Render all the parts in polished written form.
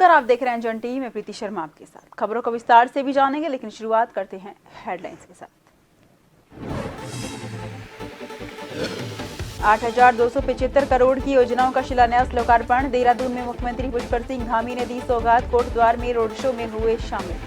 नमस्कार, आप देख रहे हैं जन टीवी में प्रीति शर्मा आपके साथ। खबरों को विस्तार से भी जानेंगे, लेकिन शुरुआत करते हैं हेडलाइंस के साथ। 8,275 करोड़ की योजनाओं का शिलान्यास लोकार्पण। देहरादून में मुख्यमंत्री पुष्कर सिंह धामी ने दी सौगात। कोटद्वार में रोड शो में हुए शामिल।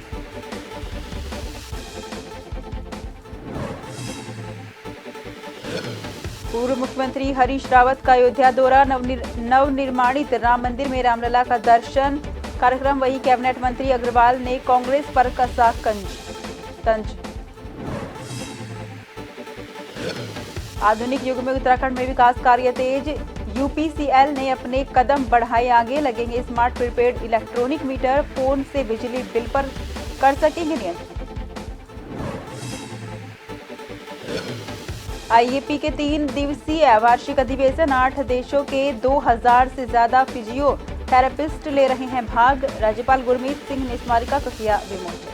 पूर्व मुख्यमंत्री हरीश रावत का अयोध्या दौरा। नवनिर्माणित राम मंदिर में रामलला का दर्शन। कार्यक्रम वही कैबिनेट मंत्री अग्रवाल ने कांग्रेस पर कसा तंज। आधुनिक युग में उत्तराखंड में विकास कार्य तेज। यूपीसीएल ने अपने कदम बढ़ाए आगे। लगेंगे smart prepaid electronic meter. Phone से बिजली बिल पर कर सकेंगे नियंत्रण। आईएपी के 3 दिवसीय वार्षिक अधिवेशन। 8 देशों के 2000 से ज्यादा फिजियो थेरेपिस्ट ले रहे हैं भाग। राज्यपाल गुरमीत सिंह ने स्मारिका का किया विमोचन।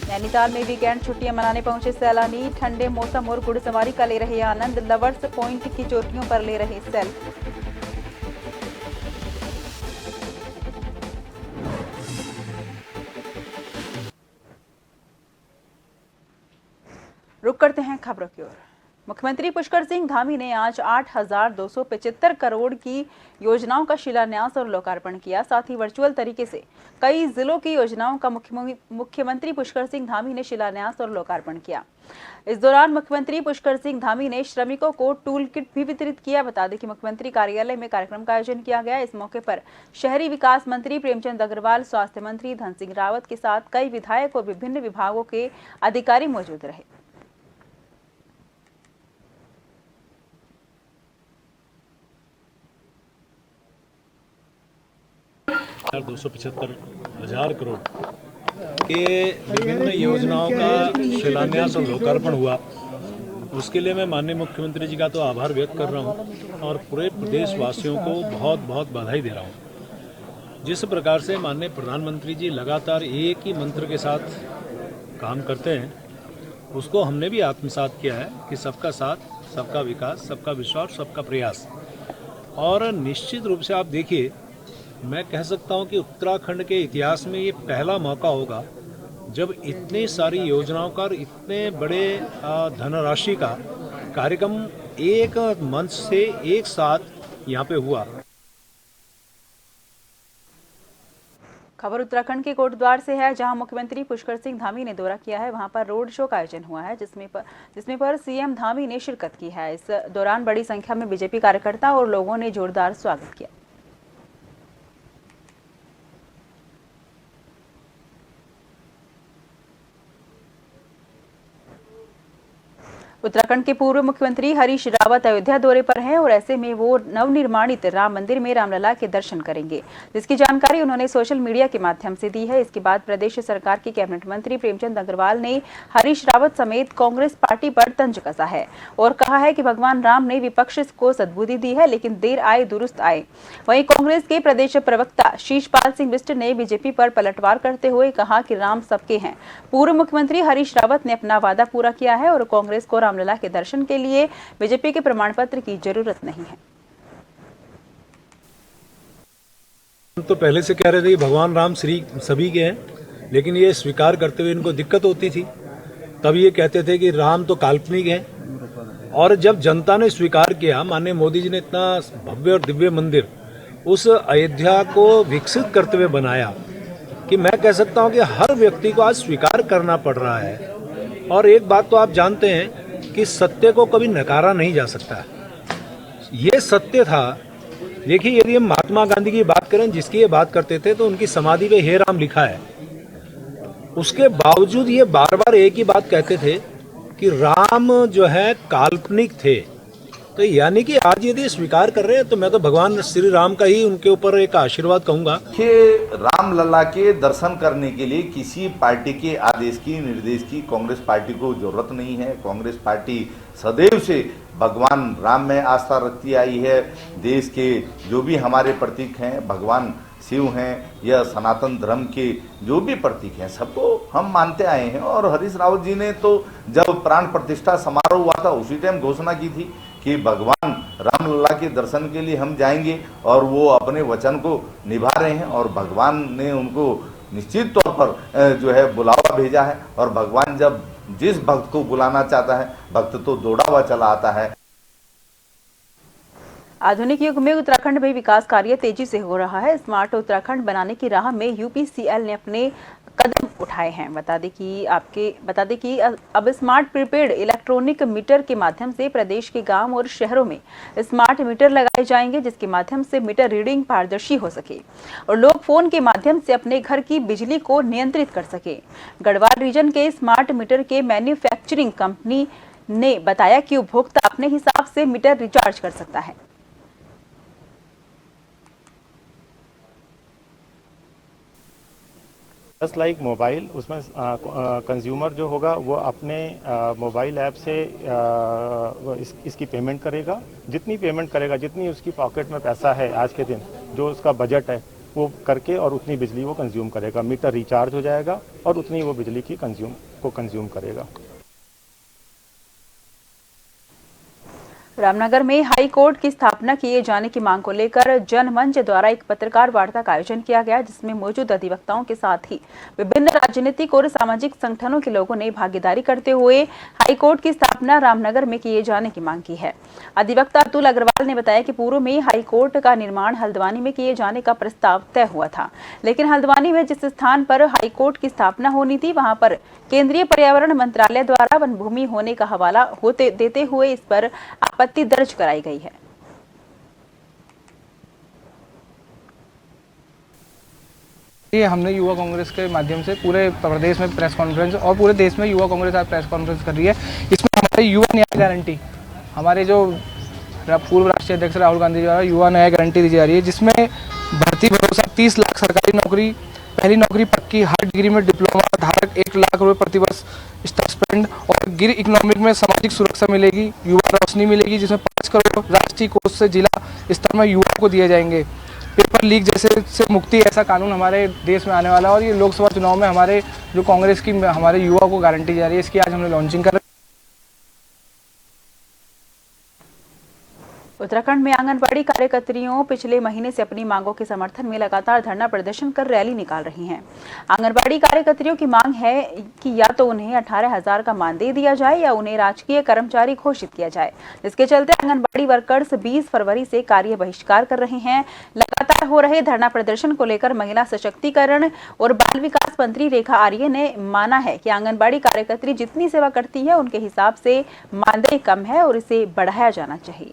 नैनीताल में वीकेंड छुट्टियां मनाने पहुंचे सैलानी। ठंडे मौसम और घुड़सवारी का ले रहे आनंद। लवर्स पॉइंट की चोटियों पर ले रहे सेल्फी। रुक करते हैं खबरों की ओर। मुख्यमंत्री पुष्कर सिंह धामी ने आज 8,275 करोड़ की योजनाओं का शिलान्यास और लोकार्पण किया। साथ ही वर्चुअल तरीके से कई जिलों की योजनाओं का मुख्यमंत्री पुष्कर सिंह धामी ने शिलान्यास और लोकार्पण किया। इस दौरान मुख्यमंत्री पुष्कर सिंह धामी ने श्रमिकों को टूल किट भी वितरित किया। बता दें कि मुख्यमंत्री कार्यालय में कार्यक्रम का आयोजन किया गया। इस मौके पर शहरी विकास मंत्री प्रेमचंद अग्रवाल, स्वास्थ्य मंत्री धन सिंह रावत के साथ कई विधायक और विभिन्न विभागों के अधिकारी मौजूद रहे। 275,000 करोड़ के विभिन्न योजनाओं का शिलान्यास और लोकार्पण हुआ। उसके लिए मैं माननीय मुख्यमंत्री जी का तो आभार व्यक्त कर रहा हूं और पूरे प्रदेशवासियों को बहुत बहुत बधाई दे रहा हूं। जिस प्रकार से माननीय प्रधानमंत्री जी लगातार एक ही मंत्र के साथ काम करते हैं, उसको हमने भी आत्मसात किया है कि सबका साथ, सबका विकास, सबका विश्वास, सबका प्रयास। और निश्चित रूप से आप देखिए, मैं कह सकता हूं कि उत्तराखंड के इतिहास में ये पहला मौका होगा जब इतनी सारी योजनाओं का और इतने बड़े धनराशि का कार्यक्रम एक मंच से एक साथ यहाँ पे हुआ। खबर उत्तराखंड के कोटद्वार से है, जहां मुख्यमंत्री पुष्कर सिंह धामी ने दौरा किया है। वहां पर रोड शो का आयोजन हुआ है, जिसमें पर सीएम धामी ने शिरकत की है। इस दौरान बड़ी संख्या में बीजेपी कार्यकर्ता और लोगों ने जोरदार स्वागत किया। उत्तराखंड के पूर्व मुख्यमंत्री हरीश रावत अयोध्या दौरे पर हैं और ऐसे में वो नवनिर्माणित राम मंदिर में रामलला के दर्शन करेंगे, जिसकी जानकारी उन्होंने सोशल मीडिया के माध्यम से दी है। इसके बाद प्रदेश सरकार के कैबिनेट मंत्री प्रेमचंद अग्रवाल ने हरीश रावत समेत कांग्रेस पार्टी पर तंज कसा है और कहा है कि भगवान राम ने विपक्ष को सद्बुद्धि दी है, लेकिन देर आए दुरुस्त आए। वहीं कांग्रेस के प्रदेश प्रवक्ता शीशपाल सिंह बिष्ट ने बीजेपी पर पलटवार करते हुए कहा कि राम सबके हैं। पूर्व मुख्यमंत्री हरीश रावत ने अपना वादा पूरा किया है और कांग्रेस को रामलला के दर्शन के लिए बीजेपी के प्रमाण पत्र की जरूरत नहीं है। हम तो पहले से कह रहे थे कि भगवान राम श्री सभी के हैं, लेकिन ये स्वीकार करते हुए इनको दिक्कत होती थी। तब ये कहते थे कि राम तो काल्पनिक हैं। और जब जनता ने स्वीकार किया, माननीय मोदी जी ने इतना भव्य और दिव्य मंदिर उस अयोध्या को विकसित करते हुए बनाया कि मैं कह सकता हूं कि हर व्यक्ति को आज स्वीकार करना पड़ रहा है। और एक बात तो आप जानते हैं कि सत्य को कभी नकारा नहीं जा सकता। ये सत्य था। देखिए, यदि हम महात्मा गांधी की बात करें, जिसकी ये बात करते थे, तो उनकी समाधि पे हे राम लिखा है। उसके बावजूद ये बार बार एक ही बात कहते थे कि राम जो है काल्पनिक थे। तो यानी कि आज यदि स्वीकार कर रहे हैं, तो मैं तो भगवान श्री राम का ही उनके ऊपर एक आशीर्वाद कहूंगा कि रामलला के दर्शन करने के लिए किसी पार्टी के आदेश की, निर्देश की कांग्रेस पार्टी को जरूरत नहीं है। कांग्रेस पार्टी सदैव से भगवान राम में आस्था रखती आई है। देश के जो भी हमारे प्रतीक हैं, भगवान शिव हैं या सनातन धर्म के जो भी प्रतीक हैं, सबको हम मानते आए हैं। और हरीश रावत जी ने तो जब प्राण प्रतिष्ठा समारोह हुआ था, उसी टाइम घोषणा की थी कि भगवान रामलला के दर्शन के लिए हम जाएंगे और वो अपने वचन को निभा रहे हैं और भगवान ने उनको निश्चित तौर पर जो है बुलावा भेजा है। और भगवान जब जिस भक्त को बुलाना चाहता है, भक्त तो दौड़ा हुआ चला आता है। आधुनिक युग में उत्तराखंड में विकास कार्य तेजी से हो रहा है। स्मार्ट उत्तराखंड बनाने की राह में यूपीसीएल ने अपने कदम उठाए हैं। बता दें कि अब स्मार्ट प्रीपेड इलेक्ट्रॉनिक मीटर के माध्यम से प्रदेश के गांव और शहरों में स्मार्ट मीटर लगाए जाएंगे, जिसके माध्यम से मीटर रीडिंग पारदर्शी हो सके और लोग फोन के माध्यम से अपने घर की बिजली को नियंत्रित कर सके। गढ़वाल रीजन के स्मार्ट मीटर के मैन्युफैक्चरिंग कंपनी ने बताया कि उपभोक्ता अपने हिसाब से मीटर रिचार्ज कर सकता है। जस्ट लाइक मोबाइल, उसमें कंज्यूमर जो होगा वो अपने मोबाइल ऐप से इसकी पेमेंट करेगा। जितनी पेमेंट करेगा, जितनी उसकी पॉकेट में पैसा है आज के दिन, जो उसका बजट है वो करके और उतनी बिजली वो कंज्यूम करेगा। मीटर रिचार्ज हो जाएगा और उतनी वो बिजली की कंज्यूम करेगा। रामनगर में हाई कोर्ट की स्थापना किए जाने की मांग को लेकर जनमंच द्वारा एक पत्रकार वार्ता का आयोजन किया गया, जिसमें मौजूद अधिवक्ताओं के साथ ही विभिन्न राजनीतिक और सामाजिक संगठनों के लोगों ने भागीदारी करते हुए हाई कोर्ट की स्थापना रामनगर में किए जाने की मांग की है। अधिवक्ता अतुल अग्रवाल ने बताया कि पूर्व में हाई कोर्ट का निर्माण हल्द्वानी में किए जाने का प्रस्ताव तय हुआ था, लेकिन हल्द्वानी में जिस स्थान पर हाई कोर्ट की स्थापना होनी थी वहां पर केंद्रीय पर्यावरण मंत्रालय द्वारा वन भूमि होने का हवाला देते हुए इस पर आपत्ति दर्ज कराई गई है। ये हमने युवा कांग्रेस के माध्यम से पूरे प्रदेश में प्रेस कॉन्फ्रेंस और पूरे देश में युवा कांग्रेस आज प्रेस कॉन्फ्रेंस कर रही है। इसमें हमारे युवा न्याय गारंटी, हमारे जो पूर्व राष्ट्रीय अध्यक्ष राहुल गांधी द्वारा युवा न्याय गारंटी दी जा रही है, जिसमें भर्ती भरोसा 30 लाख सरकारी नौकरी, पहली नौकरी पक्की, हर डिग्री में डिप्लोमा धारक 1 लाख रुपए प्रतिवर्ष स्टाइपेंड और गिर इकोनॉमिक में सामाजिक सुरक्षा मिलेगी, युवा रोशनी मिलेगी, जिसमें 5 करोड़ राष्ट्रीय कोष से जिला स्तर में युवाओं को दिए जाएंगे। पेपर लीक जैसे से मुक्ति, ऐसा कानून हमारे देश में आने वाला है और ये लोकसभा चुनाव में हमारे जो कांग्रेस की हमारे युवा को गारंटी जा रही है, इसकी आज हमने लॉन्चिंग कर। उत्तराखंड में आंगनबाड़ी कार्यकर्तियों पिछले महीने से अपनी मांगों के समर्थन में लगातार धरना प्रदर्शन कर रैली निकाल रही हैं। आंगनबाड़ी कार्यकर्तियों की मांग है कि या तो उन्हें 18,000 का मानदेय दिया जाए या उन्हें राजकीय कर्मचारी घोषित किया जाए, जिसके चलते आंगनबाड़ी वर्कर्स 20 फरवरी से कार्य बहिष्कार कर रहे हैं। लगातार हो रहे धरना प्रदर्शन को लेकर महिला सशक्तिकरण और बाल विकास मंत्री रेखा आर्य ने माना है कि आंगनबाड़ी कार्यकर्ती जितनी सेवा करती है उनके हिसाब से मानदेय कम है और इसे बढ़ाया जाना चाहिए।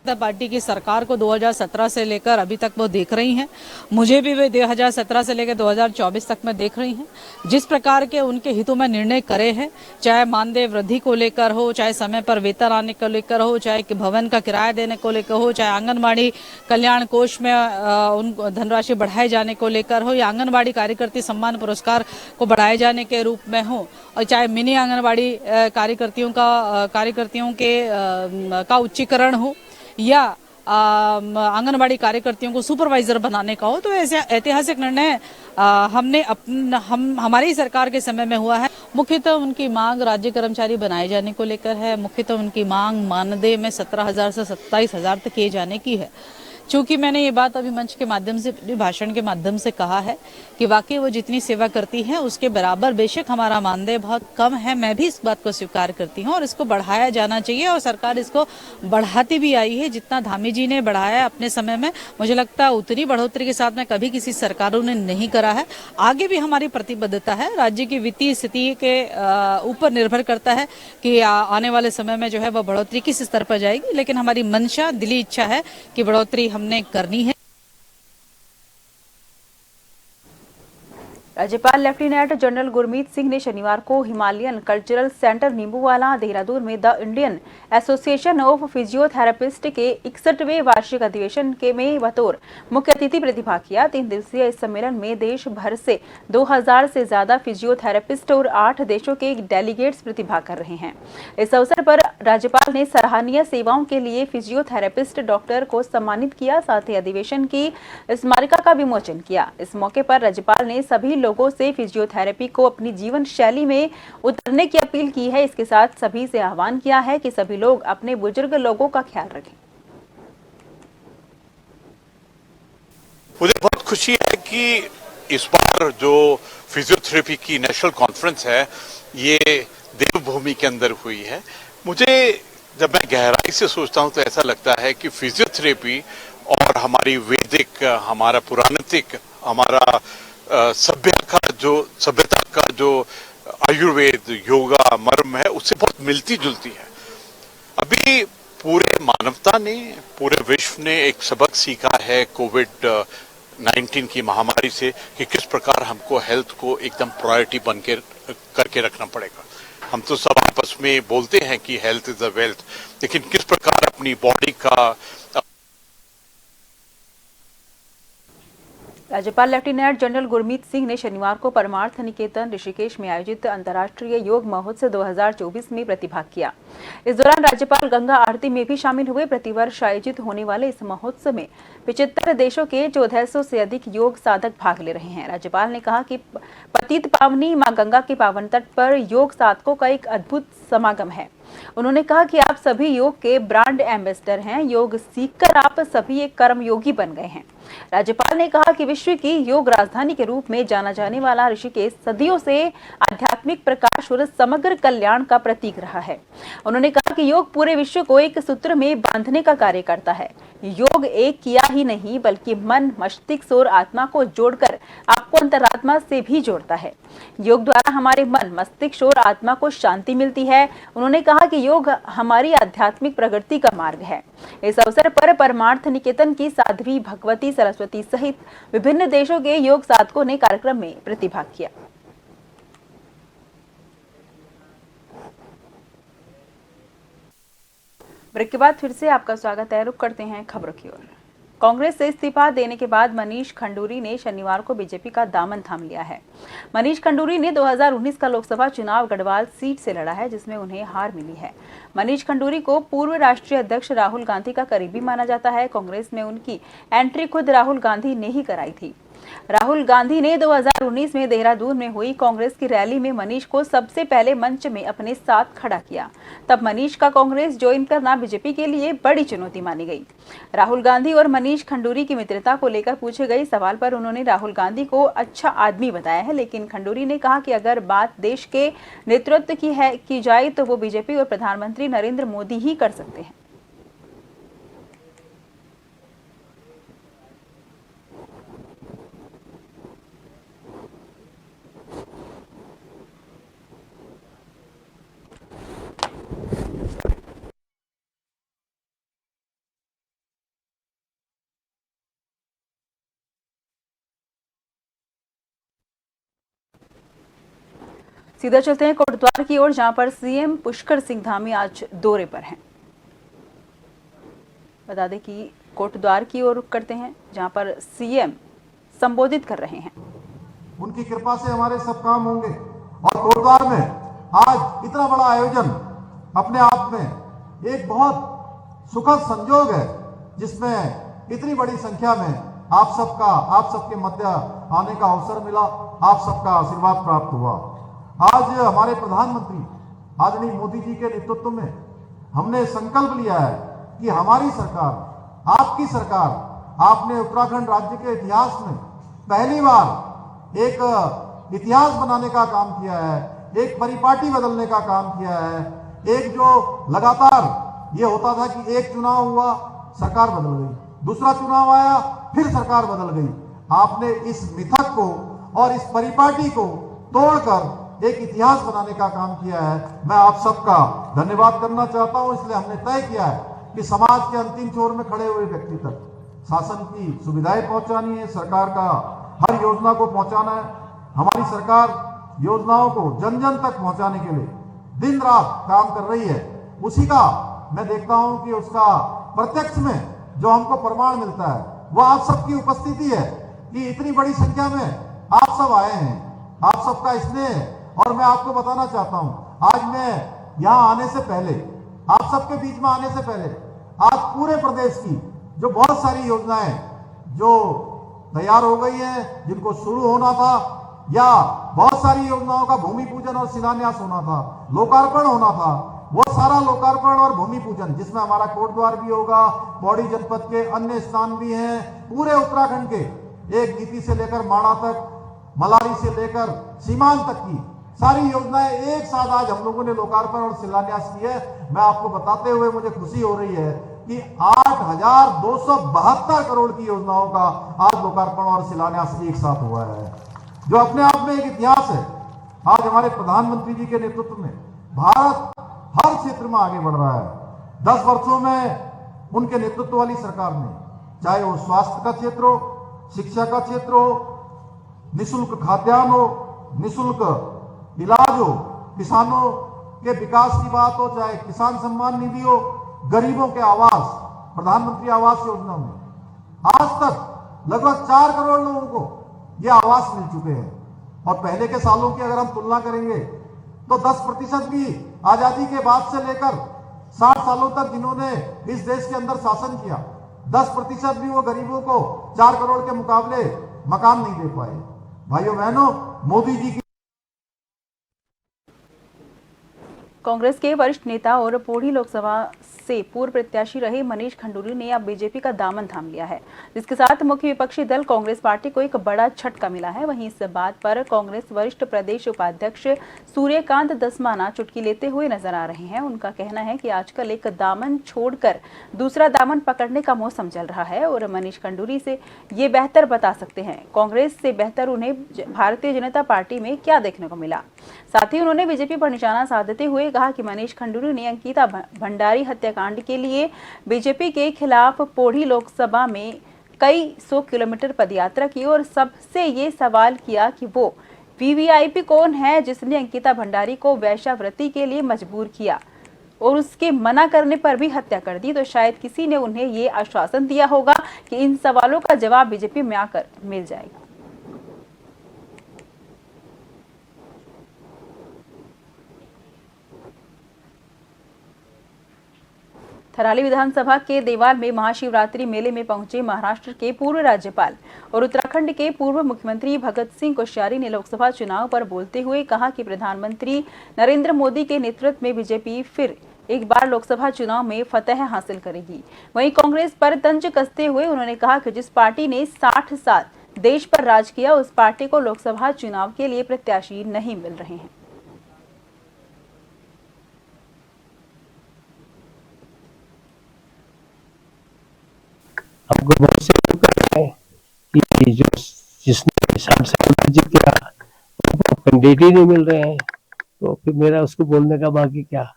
पार्टी की सरकार को 2017 से लेकर अभी तक वो देख रही हैं, मुझे भी वे 2017 से लेकर 2024 तक में देख रही हैं। जिस प्रकार के उनके हितों में निर्णय करे हैं, चाहे मानदेय वृद्धि को लेकर हो, चाहे समय पर वेतन आने को लेकर हो, चाहे भवन का किराया देने को लेकर हो, चाहे आंगनबाड़ी कल्याण कोष में उन धनराशि बढ़ाए जाने को लेकर हो, या आंगनबाड़ी कार्यकर्ती सम्मान पुरस्कार को बढ़ाए जाने के रूप में हो, और चाहे मिनी आंगनबाड़ी कार्यकर्तियों का उच्चीकरण हो, या आंगनबाड़ी कार्यकर्तियों को सुपरवाइजर बनाने का हो, तो ऐसे ऐतिहासिक निर्णय हमारी सरकार के समय में हुआ है। मुख्यतः उनकी मांग राज्य कर्मचारी बनाए जाने को लेकर है। मुख्यतः उनकी मांग मानदेय में 17,000 से 27,000 तक किए जाने की है। चूंकि मैंने ये बात अभी मंच के माध्यम से, भाषण के माध्यम से कहा है कि वाकई वो जितनी सेवा करती हैं उसके बराबर बेशक हमारा मानदेय बहुत कम है, मैं भी इस बात को स्वीकार करती हूं और इसको बढ़ाया जाना चाहिए और सरकार इसको बढ़ाती भी आई है। जितना धामी जी ने बढ़ाया अपने समय में, मुझे लगता है उतनी बढ़ोतरी के साथ में कभी किसी सरकारों ने नहीं करा है। आगे भी हमारी प्रतिबद्धता है, राज्य की वित्तीय स्थिति के ऊपर निर्भर करता है कि आने वाले समय में जो है वह बढ़ोतरी किस स्तर पर जाएगी, लेकिन हमारी मंशा, दिली इच्छा है कि बढ़ोतरी हमने करनी है। राज्यपाल लेफ्टिनेंट जनरल गुरमीत सिंह ने शनिवार को हिमालयन कल्चरल सेंटर नींबूवाला देहरादून में the Indian association of physiotherapist के 61वें वार्षिक अधिवेशन के में बतौर मुख्य अतिथि प्रतिभाग किया। 3 दिवसीय इस सम्मेलन में देश भर से 2000 से ज्यादा फिजियोथेरेपिस्ट और 8 देशों के डेलीगेट्स प्रतिभाग कर रहे हैं। इस अवसर पर राज्यपाल ने सराहनीय सेवाओं के लिए फिजियोथेरेपिस्ट डॉक्टर को सम्मानित किया, साथ ही अधिवेशन की स्मारिका का विमोचन किया। इस मौके पर राज्यपाल ने सभी लोगों से फिजियोथेरेपी को अपनी जीवन शैली में उतरने की अपील की है। इसके साथ सभी से आह्वान किया है कि सभी लोग अपने बुजुर्ग लोगों का ख्याल रखें। मुझे बहुत खुशी है कि इस बार जो फिजियोथेरेपी की नेशनल कॉन्फ्रेंस है ये देवभूमि के अंदर हुई है। मुझे जब मैं गहराई से सोचता हूं तो ऐसा लगता है कि फिजियोथेरेपी और हमारी वैदिक, हमारा पुराणिक, हमारा सभ्यता का जो आयुर्वेद, योगा, मर्म है उससे बहुत मिलती जुलती है। अभी पूरे मानवता ने, पूरे विश्व ने एक सबक सीखा है कोविड-19 की महामारी से कि किस प्रकार हमको हेल्थ को एकदम प्रायोरिटी बन के करके रखना पड़ेगा। हम तो सब आपस में बोलते हैं कि हेल्थ इज अ वेल्थ, लेकिन किस प्रकार अपनी बॉडी का। राज्यपाल लेफ्टिनेंट जनरल गुरमीत सिंह ने शनिवार को परमार्थ निकेतन ऋषिकेश में आयोजित अंतर्राष्ट्रीय योग महोत्सव 2024 में प्रतिभाग किया। इस दौरान राज्यपाल गंगा आरती में भी शामिल हुए। प्रतिवर्ष आयोजित होने वाले इस महोत्सव में 75 देशों के 1400 से अधिक योग साधक भाग ले रहे हैं। राज्यपाल ने कहा कि पतित पावनी मां गंगा के पावन तट पर योग साधकों का एक अद्भुत समागम है। उन्होंने कहा कि आप सभी योग के ब्रांड एम्बेसडर हैं। योग सीखकर आप सभी एक कर्मयोगी बन गए हैं। राज्यपाल ने कहा कि विश्व की योग राजधानी के रूप में जाना जाने वाला ऋषिकेश सदियों से आध्यात्मिक प्रकाश और समग्र कल्याण का प्रतीक रहा है। उन्होंने कहा कि योग पूरे विश्व को एक सूत्र में बांधने का कार्य करता है। योग एक किया ही नहीं बल्कि मन, मस्तिष्क और आत्मा को जोड़कर आपको अंतरात्मा से भी जोड़ता है। योग द्वारा हमारे मन, मस्तिष्क और आत्मा को शांति मिलती है। उन्होंने कहा कि योग हमारी आध्यात्मिक प्रगति का मार्ग है। इस अवसर पर परमार्थ निकेतन की साध्वी भगवती सरस्वती सहित विभिन्न देशों के योग साधकों ने कार्यक्रम में प्रतिभाग किया। ब्रेक के बाद फिर से आपका स्वागत है। रुक करते हैं खबरों की ओर। कांग्रेस से इस्तीफा देने के बाद मनीष खंडूरी ने शनिवार को बीजेपी का दामन थाम लिया है। मनीष खंडूरी ने 2019 का लोकसभा चुनाव गढ़वाल सीट से लड़ा है, जिसमें उन्हें हार मिली है। मनीष खंडूरी को पूर्व राष्ट्रीय अध्यक्ष राहुल गांधी का करीबी माना जाता है। कांग्रेस में उनकी एंट्री खुद राहुल गांधी ने ही कराई थी। राहुल गांधी ने 2019 में देहरादून में हुई कांग्रेस की रैली में मनीष को सबसे पहले मंच में अपने साथ खड़ा किया। तब मनीष का कांग्रेस ज्वाइन करना बीजेपी के लिए बड़ी चुनौती मानी गई। राहुल गांधी और मनीष खंडूरी की मित्रता को लेकर पूछे गए सवाल पर उन्होंने राहुल गांधी को अच्छा आदमी बताया है, लेकिन खंडूरी ने कहा कि अगर बात देश के नेतृत्व की जाए तो वो बीजेपी और प्रधानमंत्री नरेंद्र मोदी ही कर सकते हैं। सीधा चलते हैं कोटद्वार की ओर, जहां पर सीएम पुष्कर सिंह धामी आज दौरे पर हैं। बता दें कि कोटद्वार की ओर रुख करते हैं, जहां पर सीएम संबोधित कर रहे हैं। उनकी कृपा से हमारे सब काम होंगे और कोटद्वार में आज इतना बड़ा आयोजन अपने आप में एक बहुत सुखद संयोग है, जिसमें इतनी बड़ी संख्या में आप सबके मध्य आने का अवसर मिला, आप सबका आशीर्वाद प्राप्त हुआ। आज हमारे प्रधानमंत्री आदरणीय मोदी जी के नेतृत्व में हमने संकल्प लिया है कि हमारी सरकार, आपकी सरकार, आपने उत्तराखंड राज्य के इतिहास में पहली बार एक इतिहास बनाने का काम किया है, एक परिपाटी बदलने का काम किया है। एक जो लगातार ये होता था कि एक चुनाव हुआ, सरकार बदल गई, दूसरा चुनाव आया, फिर सरकार बदल गई। आपने इस मिथक को और इस परिपाटी को तोड़कर एक इतिहास बनाने का काम किया है। मैं आप सबका धन्यवाद करना चाहता हूं। इसलिए हमने तय किया है कि समाज के अंतिम छोर में खड़े हुए व्यक्ति तक शासन की सुविधाएं पहुंचानी है, सरकार का हर योजना को पहुंचाना है। हमारी सरकार योजनाओं को जन जन तक पहुंचाने के लिए दिन रात काम कर रही है। उसी का मैं देखता हूं कि उसका प्रत्यक्ष में जो हमको प्रमाण मिलता है वो आप सबकी उपस्थिति है कि इतनी बड़ी संख्या में आप सब आए हैं, आप सबका स्नेह। और मैं आपको बताना चाहता हूं, आज मैं यहां आने से पहले, आप सबके बीच में आने से पहले, आज पूरे प्रदेश की जो बहुत सारी योजनाएं जो तैयार हो गई हैं, जिनको शुरू होना था, या बहुत सारी योजनाओं का भूमि पूजन और शिलान्यास होना था, लोकार्पण होना था, वो सारा लोकार्पण और भूमि पूजन जिसमें हमारा कोटद्वार भी होगा, पौड़ी जनपद के अन्य स्थान भी हैं, पूरे उत्तराखंड के एक नीति से लेकर माणा तक, मलारी से लेकर सीमांत तक की सारी योजनाएं एक साथ आज हम लोगों ने लोकार्पण और शिलान्यास की है। मैं आपको बताते हुए मुझे खुशी हो रही है कि 8,272 करोड़ की योजनाओं का आज लोकार्पण और शिलान्यास एक साथ हुआ है, जो अपने आप में एक इतिहास है। आज हमारे प्रधानमंत्री जी के नेतृत्व में भारत हर क्षेत्र में आगे बढ़ रहा है। 10 वर्षों में उनके नेतृत्व वाली सरकार ने, चाहे वो स्वास्थ्य का क्षेत्र हो, शिक्षा का क्षेत्र हो, निःशुल्क खाद्यान्न हो, निःशुल्क इलाज हो, किसानों के विकास की बात हो, चाहे किसान सम्मान निधि हो, गरीबों के आवास, प्रधानमंत्री आवास योजना में आज तक लगभग 4 करोड़ लोगों को ये आवास मिल चुके हैं। और पहले के सालों की अगर हम तुलना करेंगे तो 10% भी आजादी के बाद से लेकर 60 सालों तक जिन्होंने इस देश के अंदर शासन किया, 10% भी वो गरीबों को 4 करोड़ के मुकाबले मकान नहीं दे पाए। भाइयों बहनों, मोदी जी की कांग्रेस के वरिष्ठ नेता और पौड़ी लोकसभा से पूर्व प्रत्याशी रहे मनीष खंडूरी ने अब बीजेपी का दामन थाम लिया है, जिसके साथ मुख्य विपक्षी दल कांग्रेस पार्टी को एक बड़ा झटका मिला है। वहीं इस बात पर कांग्रेस वरिष्ठ प्रदेश उपाध्यक्ष सूर्यकांत दसमाना चुटकी लेते हुए नजर आ रहे हैं। उनका कहना है कि आजकल एक दामन छोड़कर दूसरा दामन पकड़ने का मौसम चल रहा है और मनीष खंडूरी से ये बेहतर बता सकते हैं कांग्रेस से बेहतर उन्हें भारतीय जनता पार्टी में क्या देखने को मिला। साथ ही उन्होंने बीजेपी पर निशाना साधते हुए कहा कि मनीष खंडूरी ने अंकिता भंडारी हत्याकांड के लिए बीजेपी के खिलाफ पौड़ी लोकसभा में कई 100 किलोमीटर पदयात्रा की और सबसे ये सवाल किया कि वो वीवीआईपी कौन है जिसने अंकिता भंडारी को वेश्यावृत्ति के लिए मजबूर किया और उसके मना करने पर भी हत्या कर दी। तो शायद किसी ने उन्हें ये आश्वासन दिया होगा कि इन सवालों का जवाब बीजेपी में आकर मिल जाएगा। थराली विधानसभा के देवाल में महाशिवरात्रि मेले में पहुंचे महाराष्ट्र के पूर्व राज्यपाल और उत्तराखंड के पूर्व मुख्यमंत्री भगत सिंह कोश्यारी ने लोकसभा चुनाव पर बोलते हुए कहा कि प्रधानमंत्री नरेंद्र मोदी के नेतृत्व में बीजेपी फिर एक बार लोकसभा चुनाव में फतह हासिल करेगी। वहीं कांग्रेस पर तंज कसते हुए उन्होंने कहा कि जिस पार्टी ने 60 साल देश पर राज किया उस पार्टी को लोकसभा चुनाव के लिए प्रत्याशी नहीं मिल रहे हैं। हमको बहुत से लोग कहते हैं कि जो जिसने 60 साल राज्य किया उनको कैंडिडेट ही नहीं मिल रहे हैं, तो फिर मेरा उसको बोलने का बाकी क्या।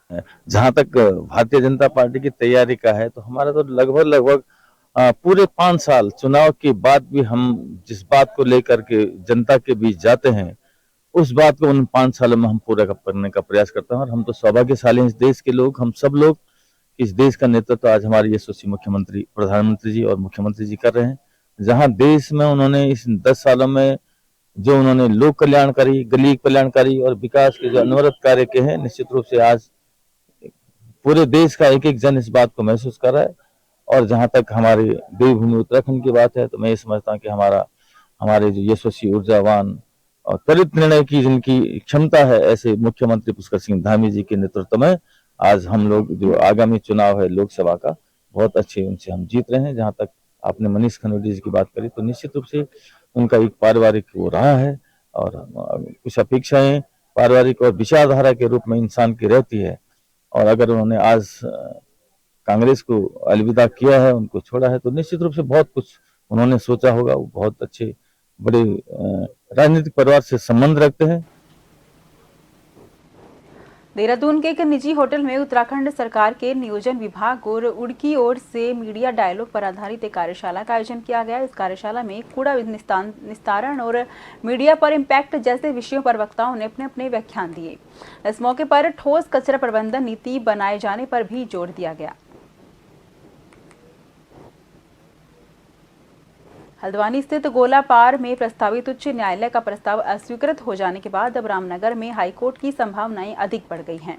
जहां तक भारतीय जनता पार्टी की तैयारी का है तो हमारा तो लगभग पूरे 5 साल चुनाव के बाद भी हम जिस बात को लेकर के जनता के बीच जाते हैं उस बात को उन 5 सालों में हम पूरा करने का प्रयास करते हैं। और हम तो सौभाग्यशाली हैं इस देश के लोग, हम सब लोग इस देश का नेतृत्व आज हमारे यशस्वी मुख्यमंत्री प्रधानमंत्री जी और मुख्यमंत्री जी कर रहे हैं। जहां देश में उन्होंने इस 10 सालों में जो उन्होंने लोक कल्याणकारी, गली कल्याणकारी और विकास के जो अनवरत कार्य के हैं, निश्चित रूप से आज पूरे देश का एक एक जन इस बात को महसूस कर रहा है। और जहां तक हमारे देवभूमि उत्तराखंड की बात है तो मैं ये समझता हूँ कि हमारे जो यशस्वी, ऊर्जावान और त्वरित निर्णय की जिनकी क्षमता है, ऐसे मुख्यमंत्री पुष्कर सिंह धामी जी के नेतृत्व में आज हम लोग जो आगामी चुनाव है लोकसभा का बहुत अच्छे उनसे हम जीत रहे हैं। जहां तक आपने मनीष खंडूरी जी की बात करी तो निश्चित रूप से उनका एक पारिवारिक वो रहा है और कुछ अपेक्षाएं पारिवारिक और विचारधारा के रूप में इंसान की रहती है। और अगर उन्होंने आज कांग्रेस को अलविदा किया है, उनको छोड़ा है, तो निश्चित रूप से बहुत कुछ उन्होंने सोचा होगा। वो बहुत अच्छे बड़े राजनीतिक परिवार से संबंध रखते हैं। देहरादून के एक निजी होटल में उत्तराखंड सरकार के नियोजन विभाग और उड़ की ओर से मीडिया डायलॉग पर आधारित एक कार्यशाला का आयोजन किया गया। इस कार्यशाला में कूड़ा निस्तारण और मीडिया पर इम्पैक्ट जैसे विषयों पर वक्ताओं ने अपने अपने व्याख्यान दिए। इस मौके पर ठोस कचरा प्रबंधन नीति बनाए जाने पर भी जोर दिया गया। हल्द्वानी स्थित गोलापार में प्रस्तावित उच्च न्यायालय का प्रस्ताव अस्वीकृत हो जाने के बाद अब रामनगर में हाईकोर्ट की संभावनाएं अधिक बढ़ गई हैं।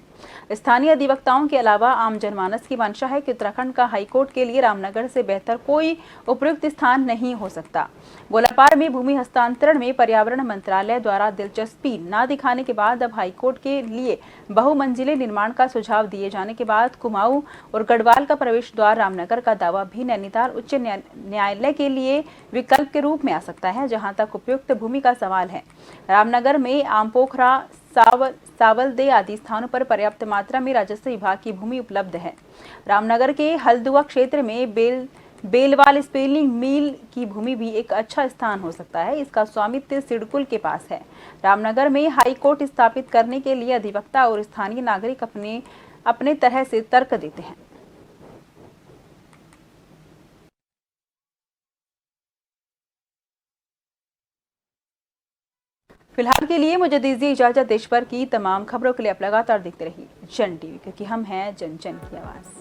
स्थानीय अधिवक्ताओं के अलावा आम जनमानस की मंशा है कि उत्तराखंड का हाईकोर्ट के लिए रामनगर से बेहतर कोई उपयुक्त स्थान नहीं हो सकता। गोलापार व्यापार में भूमि हस्तांतरण में पर्यावरण मंत्रालय द्वारा दिलचस्पी न दिखाने के बाद अब हाईकोर्ट के लिए बहुमंजिले निर्माण का सुझाव दिए जाने के बाद कुमाऊं और गढ़वाल का प्रवेश द्वार रामनगर का दावा भी नैनीताल उच्च न्यायालय के लिए विकल्प के रूप में आ सकता है, जहां तक उपयुक्त भूमि का सवाल है। रामनगर में आमपोखरा, सावलदे आदि स्थानों पर पर्याप्त मात्रा में राजस्व विभाग की भूमि उपलब्ध है। रामनगर के हल्दुआ क्षेत्र में बेलवाल स्पिनिंग मिल की भूमि भी एक अच्छा स्थान हो सकता है। इसका स्वामित्व सिडकुल के पास है। रामनगर में हाई कोर्ट स्थापित करने के लिए अधिवक्ता और स्थानीय नागरिक अपने तरह से तर्क देते हैं। फिलहाल के लिए मुझे दीजिए इजाजत। देश भर की तमाम खबरों के लिए आप लगातार देखते रहिए जन टीवी, क्योंकि हम हैं जन जन की आवाज।